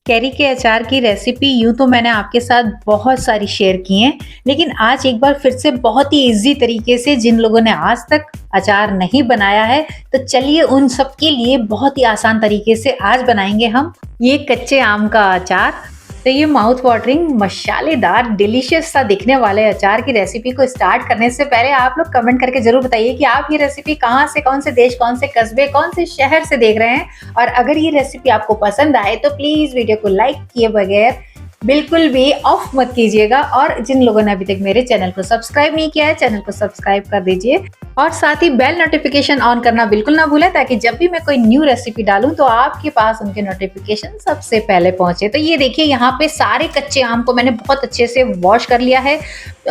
Carry के अचार की रेसिपी यूँ तो मैंने आपके साथ बहुत सारी शेयर की हैं, लेकिन आज एक बार फिर से बहुत ही ईज़ी तरीके से जिन लोगों ने आज तक अचार नहीं बनाया है, तो चलिए उन सब के लिए बहुत ही आसान तरीके से आज बनाएँगे हम ये कच्चे आम का अचार। तो ये माउथ वाटरिंग, मसालेदार, डिलीशियस सा दिखने वाले अचार की रेसिपी को स्टार्ट करने से पहले आप लोग कमेंट करके ज़रूर बताइए कि आप ये रेसिपी कहाँ से, कौन से देश, कौन से कस्बे, कौन से शहर से देख रहे हैं। और अगर ये रेसिपी आपको पसंद आए तो प्लीज़ वीडियो को लाइक किए बगैर बिल्कुल भी ऑफ मत कीजिएगा। और जिन लोगों ने अभी तक मेरे चैनल को सब्सक्राइब नहीं किया है, चैनल को सब्सक्राइब कर दीजिए और साथ ही बेल नोटिफिकेशन ऑन करना बिल्कुल ना भूलें, ताकि जब भी मैं कोई न्यू रेसिपी डालूं तो आपके पास उनके नोटिफिकेशन सबसे पहले पहुंचे। तो ये देखिए, यहाँ पे सारे कच्चे आम को मैंने बहुत अच्छे से वॉश कर लिया है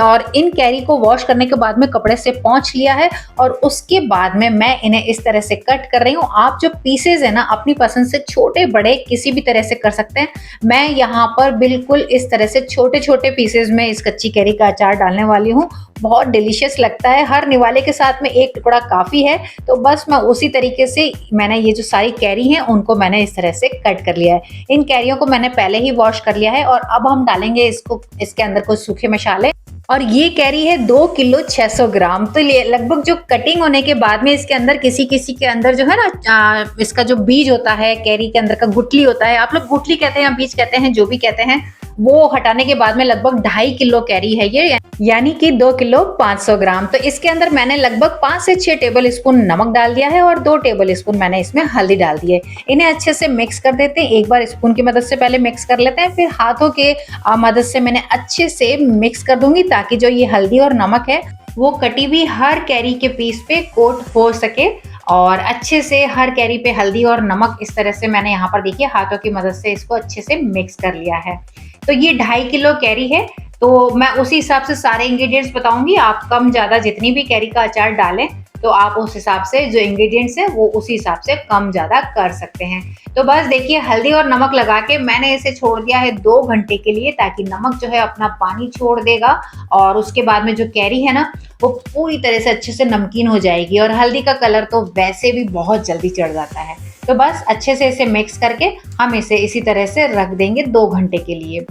और इन कैरी को वॉश करने के बाद में कपड़े से पोंछ लिया है और उसके बाद में मैं इन्हें इस तरह से कट कर रही हूँ। आप जो पीसेज है ना, अपनी पसंद से छोटे बड़े किसी भी तरह से कर सकते हैं। मैं यहाँ पर बिल्कुल इस तरह से छोटे छोटे पीसेज में इस कच्ची कैरी का अचार डालने वाली हूँ। बहुत डिलीशियस लगता है, हर निवाले के साथ में एक टुकड़ा काफ़ी है। तो बस मैं उसी तरीके से मैंने ये जो सारी कैरी हैं उनको मैंने इस तरह से कट कर लिया है। इन कैरियों को मैंने पहले ही वॉश कर लिया है और अब हम डालेंगे इसके अंदर कुछ सूखे मसाले। और ये कैरी है 2 किलो 600 ग्राम। तो लगभग जो कटिंग होने के बाद में इसके अंदर किसी किसी के अंदर जो है ना, इसका जो बीज होता है, कैरी के अंदर का गुठली होता है, आप लोग गुठली कहते हैं या बीज कहते हैं, जो भी कहते हैं, वो हटाने के बाद में लगभग 2.5 किलो कैरी है ये, यानी कि 2 किलो 500 ग्राम। तो इसके अंदर मैंने लगभग 5 से 6 टेबल स्पून नमक डाल दिया है और 2 टेबल स्पून मैंने इसमें हल्दी डाल दी है। इन्हें अच्छे से मिक्स कर देते हैं। एक बार स्पून की मदद से पहले मिक्स कर लेते हैं, फिर हाथों के मदद से मैंने अच्छे से मिक्स कर दूंगी, ताकि जो ये हल्दी और नमक है वो कटी हुई हर कैरी के पीस पे कोट हो सके। और अच्छे से हर कैरी पे हल्दी और नमक इस तरह से मैंने यहाँ पर देखिए हाथों की मदद से इसको अच्छे से मिक्स कर लिया है। तो ये 2.5 किलो कैरी है, तो मैं उसी हिसाब से सारे इंग्रेडिएंट्स बताऊंगी। आप कम ज़्यादा जितनी भी कैरी का अचार डालें तो आप उस हिसाब से जो इंग्रेडिएंट्स है वो उसी हिसाब से कम ज़्यादा कर सकते हैं। तो बस देखिए, हल्दी और नमक लगा के मैंने इसे छोड़ दिया है 2 घंटे के लिए, ताकि नमक जो है अपना पानी छोड़ देगा और उसके बाद में जो कैरी है ना वो पूरी तरह से अच्छे से नमकीन हो जाएगी। और हल्दी का कलर तो वैसे भी बहुत जल्दी चढ़ जाता है। तो बस अच्छे से इसे मिक्स करके हम इसे इसी तरह से रख देंगे 2 घंटे के लिए।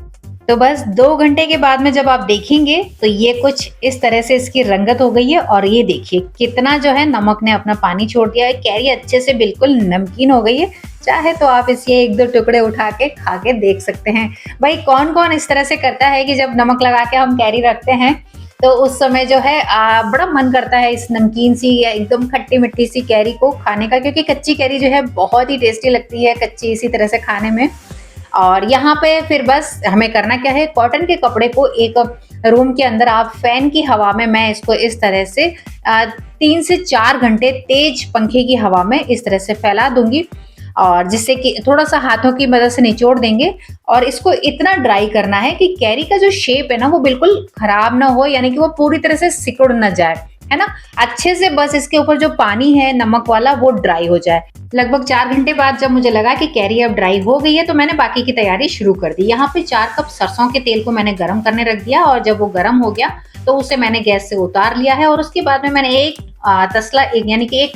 तो बस 2 घंटे के बाद में जब आप देखेंगे तो ये कुछ इस तरह से इसकी रंगत हो गई है। और ये देखिए कितना जो है नमक ने अपना पानी छोड़ दिया है, कैरी अच्छे से बिल्कुल नमकीन हो गई है। चाहे तो आप इसके 1-2 टुकड़े उठा के खा के देख सकते हैं। भाई कौन कौन इस तरह से करता है कि जब नमक लगा के हम कैरी रखते हैं तो उस समय जो है बड़ा मन करता है इस नमकीन सी या एकदम खट्टी मिट्टी सी कैरी को खाने का, क्योंकि कच्ची कैरी जो है बहुत ही टेस्टी लगती है कच्ची इसी तरह से खाने में। और यहाँ पे फिर बस हमें करना क्या है, कॉटन के कपड़े को एक रूम के अंदर आप फैन की हवा में, मैं इसको इस तरह से 3 से 4 घंटे तेज पंखे की हवा में इस तरह से फैला दूंगी, और जिससे कि थोड़ा सा हाथों की मदद से निचोड़ देंगे। और इसको इतना ड्राई करना है कि कैरी का जो शेप है ना वो बिल्कुल खराब ना हो, यानी कि वो पूरी तरह से सिकुड़ ना जाए, है ना। अच्छे से बस इसके ऊपर जो पानी है नमक वाला वो ड्राई हो जाए। लगभग 4 घंटे बाद जब मुझे लगा कि कैरी अब ड्राई हो गई है तो मैंने बाकी की तैयारी शुरू कर दी। यहाँ पे 4 कप सरसों के तेल को मैंने गर्म करने रख दिया और जब वो गर्म हो गया तो उसे मैंने गैस से उतार लिया है। और उसके बाद में मैंने एक तसला यानी कि एक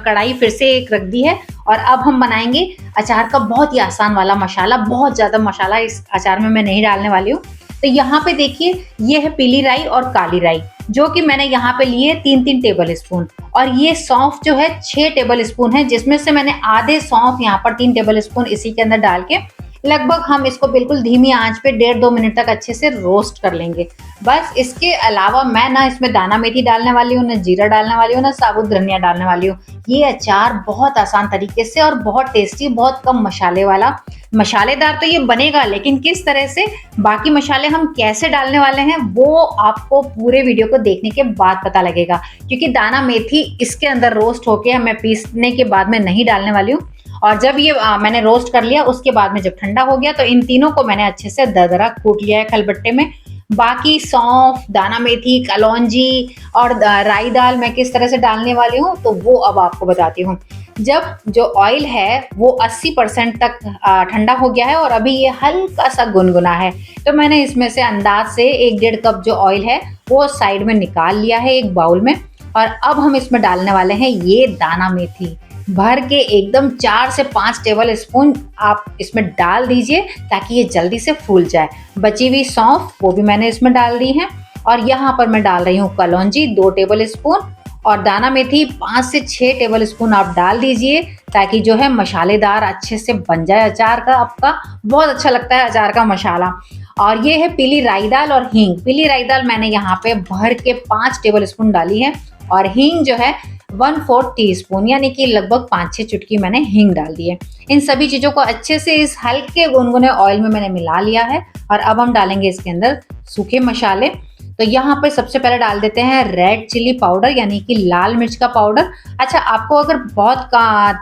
कढ़ाई फिर से एक रख दी है। और अब हम बनाएंगे अचार का बहुत ही आसान वाला मसाला। बहुत ज़्यादा मसाला इस अचार में मैं नहीं डालने वाली हूँ। तो यहाँ पे देखिए, ये है पीली राई और काली राई, जो कि मैंने यहाँ पे लिए 3-3 टेबल स्पून। और ये सौंफ जो है 6 टेबल स्पून है, जिसमें से मैंने आधे सौंफ यहाँ पर 3 टेबल स्पून इसी के अंदर डाल के लगभग हम इसको बिल्कुल धीमी आंच पे 1.5-2 मिनट तक अच्छे से रोस्ट कर लेंगे। बस इसके अलावा मैं ना इसमें दाना मेथी डालने वाली हूँ, ना जीरा डालने वाली हूँ, ना साबुत धनिया डालने वाली हूँ। ये अचार बहुत आसान तरीके से और बहुत टेस्टी, बहुत कम मसाले वाला, मसालेदार तो ये बनेगा, लेकिन किस तरह से बाकी मसाले हम कैसे डालने वाले हैं वो आपको पूरे वीडियो को देखने के बाद पता लगेगा। क्योंकि दाना मेथी इसके अंदर रोस्ट होके मैं पीसने के बाद में नहीं डालने वाली हूँ। और जब ये मैंने रोस्ट कर लिया उसके बाद में जब ठंडा हो गया तो इन तीनों को मैंने अच्छे से दरदरा कूट लिया है खलबट्टे में। बाकी सौंफ, दाना मेथी, कलौंजी और राई दाल मैं किस तरह से डालने वाली हूँ तो वो अब आपको बताती हूँ। जब जो ऑयल है वो 80% तक ठंडा हो गया है और अभी ये हल्का सा गुनगुना है, तो मैंने इसमें से अंदाज से 1-1.5 कप जो ऑयल है वो साइड में निकाल लिया है एक बाउल में। और अब हम इसमें डालने वाले हैं ये दाना मेथी। भर के एकदम 4 से 5 टेबल स्पून आप इसमें डाल दीजिए ताकि ये जल्दी से फूल जाए। बची हुई सौंफ वो भी मैंने इसमें डाल दी है और यहाँ पर मैं डाल रही हूँ कलौंजी 2 टेबल स्पून और दाना मेथी 5 से 6 टेबल स्पून आप डाल दीजिए ताकि जो है मसालेदार अच्छे से बन जाए अचार का आपका। बहुत अच्छा लगता है अचार का मसाला। और ये है पीली राई दाल और हींग। पीली राई दाल मैंने यहाँ पे भर के 5 टेबल स्पून डाली है और हींग जो है 1/4 टीस्पून यानी कि लगभग 5-6 चुटकी मैंने हींग डाल दी है। इन सभी चीज़ों को अच्छे से इस हल्के गुनगुने ऑयल में मैंने मिला लिया है और अब हम डालेंगे इसके अंदर सूखे मसाले। तो यहाँ पे सबसे पहले डाल देते हैं रेड चिली पाउडर यानी कि लाल मिर्च का पाउडर। अच्छा, आपको अगर बहुत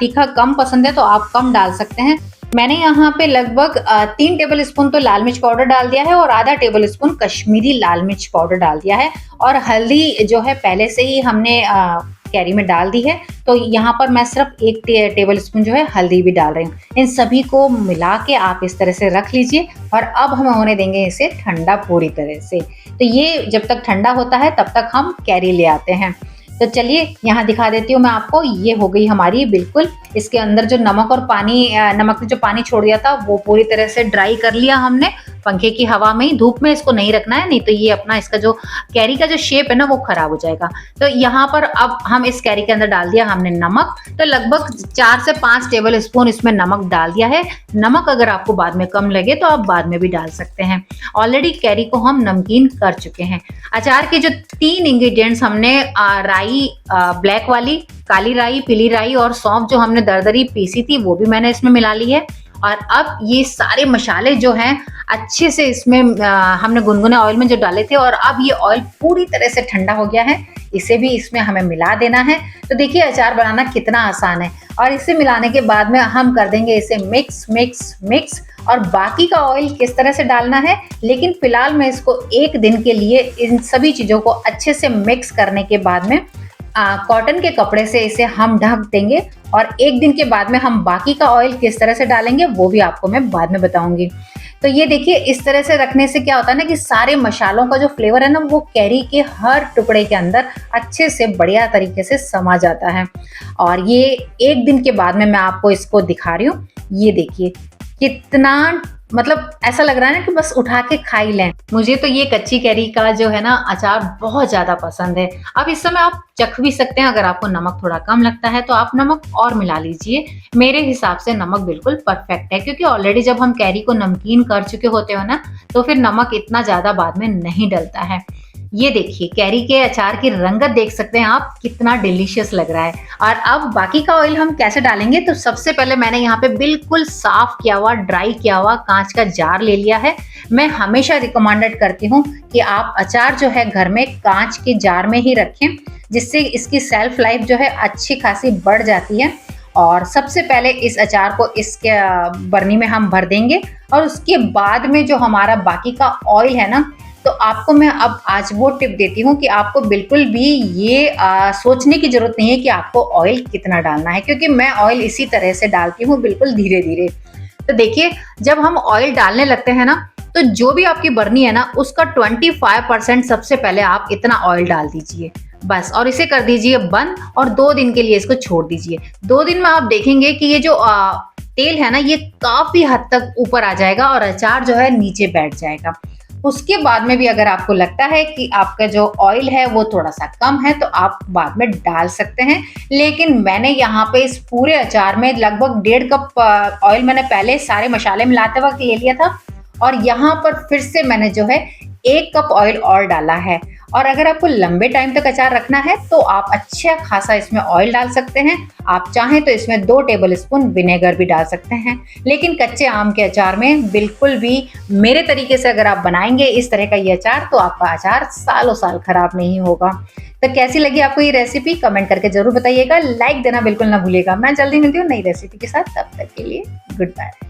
तीखा कम पसंद है तो आप कम डाल सकते हैं। मैंने यहाँ पे लगभग 3 टेबल स्पून तो लाल मिर्च पाउडर डाल दिया है और आधा टेबल स्पून कश्मीरी लाल मिर्च पाउडर डाल दिया है और हल्दी जो है पहले से ही हमने कैरी में डाल दी है। तो यहाँ पर मैं सिर्फ 1 टेबल स्पून जो है हल्दी भी डाल रही हूँ। इन सभी को मिला के आप इस तरह से रख लीजिए और अब हम होने देंगे इसे ठंडा पूरी तरह से। तो ये जब तक ठंडा होता है तब तक हम कैरी ले आते हैं। तो चलिए यहाँ दिखा देती हूँ मैं आपको। ये हो गई हमारी बिल्कुल। इसके अंदर जो नमक और पानी, नमक ने जो पानी छोड़ दिया था वो पूरी तरह से ड्राई कर लिया हमने पंखे की हवा में ही। धूप में इसको नहीं रखना है, नहीं तो ये अपना इसका जो कैरी का जो शेप है ना वो खराब हो जाएगा। तो यहाँ पर अब हम इस कैरी के अंदर डाल दिया हमने नमक। तो लगभग 4 से 5 टेबल स्पून इसमें नमक डाल दिया है। नमक अगर आपको बाद में कम लगे तो आप बाद में भी डाल सकते हैं। ऑलरेडी कैरी को हम नमकीन कर चुके हैं। अचार के जो 3 इंग्रेडिएंट्स हमने राई, ब्लैक वाली, काली राई, पीली राई और सौंफ जो हमने दरदरी पीसी थी वो भी मैंने इसमें मिला ली है। और अब ये सारे मसाले जो हैं अच्छे से इसमें हमने गुनगुने ऑयल में जो डाले थे और अब ये ऑयल पूरी तरह से ठंडा हो गया है। इसे भी इसमें हमें मिला देना है। तो देखिए अचार बनाना कितना आसान है। और इसे मिलाने के बाद में हम कर देंगे इसे मिक्स मिक्स मिक्स। और बाकी का ऑयल किस तरह से डालना है, लेकिन फिलहाल मैं इसको 1 दिन के लिए इन सभी चीज़ों को अच्छे से मिक्स करने के बाद में कॉटन के कपड़े से इसे हम ढक देंगे और 1 दिन के बाद में हम बाकी का ऑयल किस तरह से डालेंगे वो भी आपको मैं बाद में बताऊंगी। तो ये देखिए इस तरह से रखने से क्या होता है ना कि सारे मसालों का जो फ्लेवर है ना वो कैरी के हर टुकड़े के अंदर अच्छे से बढ़िया तरीके से समा जाता है। और ये 1 दिन के बाद में मैं आपको इसको दिखा रही हूँ। ये देखिए कितना, मतलब ऐसा लग रहा है ना कि बस उठा के खा ही लें। मुझे तो ये कच्ची कैरी का जो है ना अचार बहुत ज़्यादा पसंद है। अब इस समय आप चख भी सकते हैं। अगर आपको नमक थोड़ा कम लगता है तो आप नमक और मिला लीजिए। मेरे हिसाब से नमक बिल्कुल परफेक्ट है, क्योंकि ऑलरेडी जब हम कैरी को नमकीन कर चुके होते हो ना तो फिर नमक इतना ज़्यादा बाद में नहीं डलता है। ये देखिए कैरी के अचार की रंगत देख सकते हैं आप, कितना डिलीशियस लग रहा है। और अब बाकी का ऑयल हम कैसे डालेंगे, तो सबसे पहले मैंने यहाँ पे बिल्कुल साफ किया हुआ, ड्राई किया हुआ कांच का जार ले लिया है। मैं हमेशा रिकमेंडेड करती हूँ कि आप अचार जो है घर में कांच के जार में ही रखें, जिससे इसकी सेल्फ लाइफ जो है अच्छी खासी बढ़ जाती है। और सबसे पहले इस अचार को इसके बरनी में हम भर देंगे और उसके बाद में जो हमारा बाकी का ऑयल है ना, तो आपको मैं अब आज वो टिप देती हूँ कि आपको बिल्कुल भी ये सोचने की जरूरत नहीं है कि आपको ऑयल कितना डालना है, क्योंकि मैं ऑयल इसी तरह से डालती हूँ बिल्कुल धीरे धीरे। तो देखिए जब हम ऑयल डालने लगते हैं ना तो जो भी आपकी बरनी है ना उसका 25% सबसे पहले आप इतना ऑयल डाल दीजिए बस, और इसे कर दीजिए बंद और 2 दिन के लिए इसको छोड़ दीजिए। 2 दिन में आप देखेंगे कि ये जो तेल है ना ये काफी हद तक ऊपर आ जाएगा और अचार जो है नीचे बैठ जाएगा। उसके बाद में भी अगर आपको लगता है कि आपका जो ऑयल है वो थोड़ा सा कम है तो आप बाद में डाल सकते हैं। लेकिन मैंने यहाँ पे इस पूरे अचार में लगभग 1.5 कप ऑयल मैंने पहले सारे मसाले मिलाते वक्त ले लिया था और यहाँ पर फिर से मैंने जो है 1 कप ऑयल और डाला है। और अगर आपको लंबे टाइम तक अचार रखना है तो आप अच्छा खासा इसमें ऑयल डाल सकते हैं। आप चाहें तो इसमें 2 टेबल स्पून विनेगर भी डाल सकते हैं। लेकिन कच्चे आम के अचार में बिल्कुल भी मेरे तरीके से अगर आप बनाएंगे इस तरह का ये अचार तो आपका अचार सालों साल खराब नहीं होगा। तो कैसी लगी आपको ये रेसिपी कमेंट करके जरूर बताइएगा। लाइक देना बिल्कुल ना भूलिएगा। मैं जल्दी मिलती हूँ नई रेसिपी के साथ, तब तक के लिए गुड बाय।